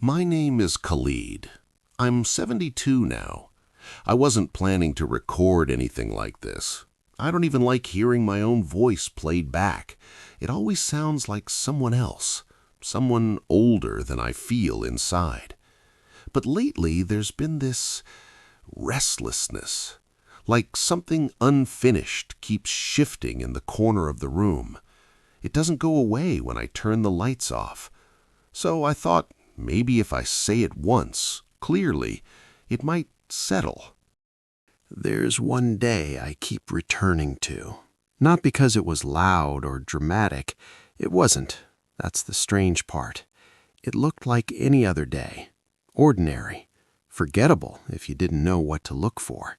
My name is Khalid. I'm 72 now. I wasn't planning to record anything like this. I don't even like hearing my own voice played back. It always sounds like someone else, someone older than I feel inside. But lately there's been this restlessness, like something unfinished keeps shifting in the corner of the room. It doesn't go away when I turn the lights off. So I thought maybe if I say it once, clearly, it might settle. There's one day I keep returning to. Not because it was loud or dramatic. It wasn't. That's the strange part. It looked like any other day. Ordinary. Forgettable if you didn't know what to look for.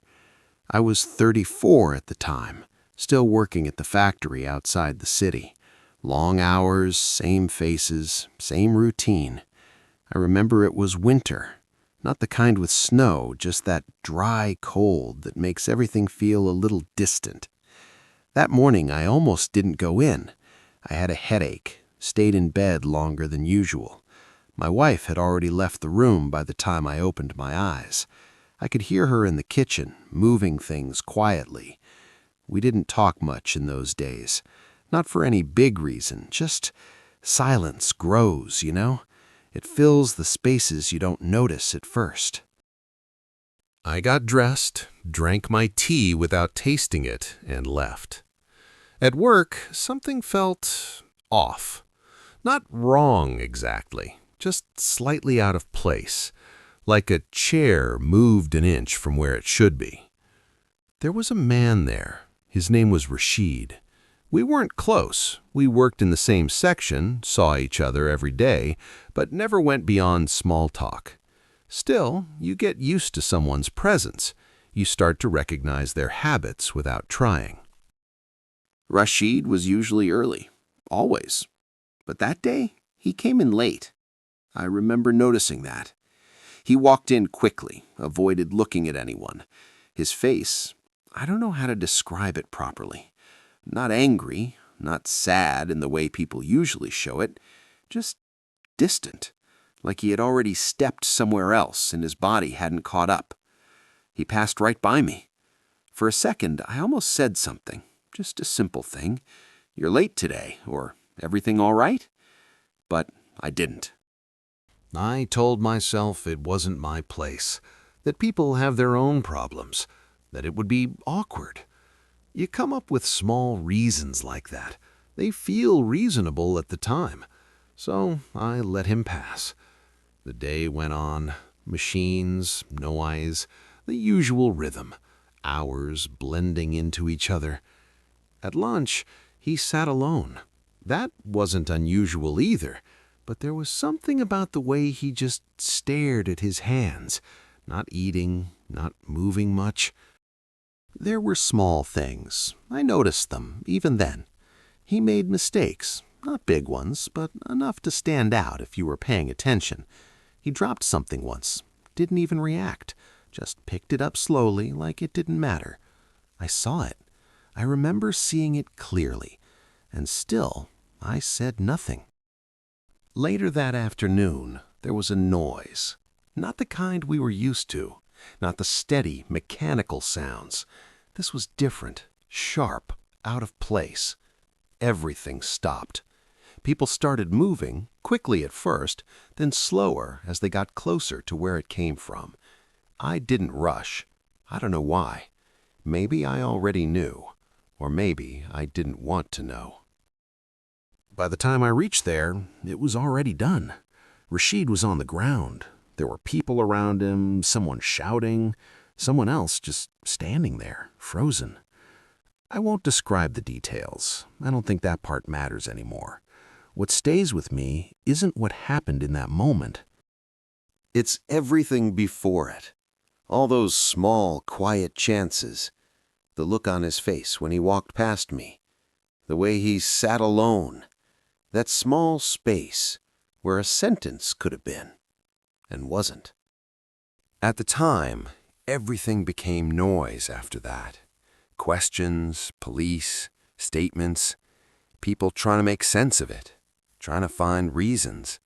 I was 34 at the time, still working at the factory outside the city. Long hours, same faces, same routine. I remember it was winter. Not the kind with snow, just that dry cold that makes everything feel a little distant. That morning, I almost didn't go in. I had a headache, stayed in bed longer than usual. My wife had already left the room by the time I opened my eyes. I could hear her in the kitchen, moving things quietly. We didn't talk much in those days. Not for any big reason, just silence grows, you know? It fills the spaces you don't notice at first. I got dressed, drank my tea without tasting it, and left. At work, something felt off. Not wrong exactly, just slightly out of place, like a chair moved an inch from where it should be. There was a man there. His name was Rashid. We weren't close. We worked in the same section, saw each other every day, but never went beyond small talk. Still, you get used to someone's presence. You start to recognize their habits without trying. Rashid was usually early, always. But that day, he came in late. I remember noticing that. He walked in quickly, avoided looking at anyone. His face, I don't know how to describe it properly. Not angry, not sad in the way people usually show it, just distant, like he had already stepped somewhere else and his body hadn't caught up. He passed right by me. For a second, I almost said something, just a simple thing. "You're late today," or "Everything all right?" But I didn't. I told myself it wasn't my place, that people have their own problems, that it would be awkward. You come up with small reasons like that. They feel reasonable at the time. So I let him pass. The day went on. Machines, noise, the usual rhythm. Hours blending into each other. At lunch, he sat alone. That wasn't unusual either, but there was something about the way he just stared at his hands, not eating, not moving much. There were small things. I noticed them, even then. He made mistakes, not big ones, but enough to stand out if you were paying attention. He dropped something once, didn't even react, just picked it up slowly like it didn't matter. I saw it. I remember seeing it clearly, and still I said nothing. Later that afternoon, there was a noise. Not the kind we were used to. Not the steady, mechanical sounds. This was different, sharp, out of place. Everything stopped. People started moving, quickly at first, then slower as they got closer to where it came from. I didn't rush. I don't know why. Maybe I already knew, or maybe I didn't want to know. By the time I reached there, it was already done. Rashid was on the ground. There were people around him, someone shouting, someone else just standing there, frozen. I won't describe the details. I don't think that part matters anymore. What stays with me isn't what happened in that moment. It's everything before it. All those small, quiet chances. The look on his face when he walked past me. The way he sat alone. That small space where a sentence could have been. And wasn't. At the time, everything became noise after that. Questions, police, statements, people trying to make sense of it, trying to find reasons.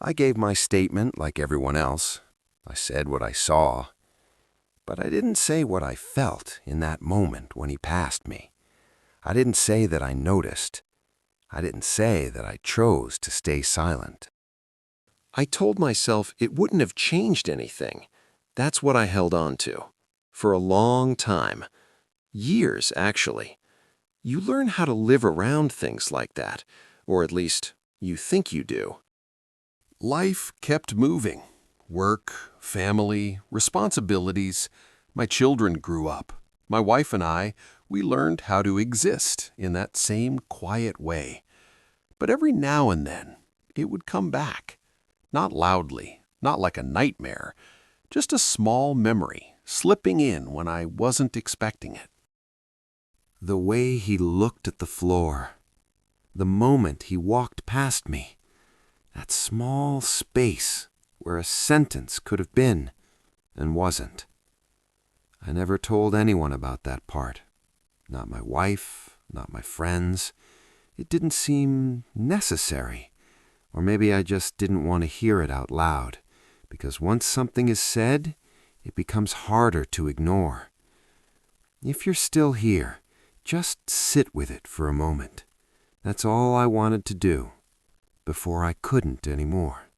I gave my statement like everyone else. I said what I saw. But I didn't say what I felt in that moment when he passed me. I didn't say that I noticed. I didn't say that I chose to stay silent. I told myself it wouldn't have changed anything. That's what I held on to. For a long time. Years, actually. You learn how to live around things like that, or at least you think you do. Life kept moving. Work, family, responsibilities. My children grew up. My wife and I, we learned how to exist in that same quiet way. But every now and then, it would come back. Not loudly, not like a nightmare, just a small memory slipping in when I wasn't expecting it. The way he looked at the floor, the moment he walked past me, that small space where a sentence could have been and wasn't. I never told anyone about that part. Not my wife, not my friends. It didn't seem necessary. Or maybe I just didn't want to hear it out loud, because once something is said, it becomes harder to ignore. If you're still here, just sit with it for a moment. That's all I wanted to do, before I couldn't anymore.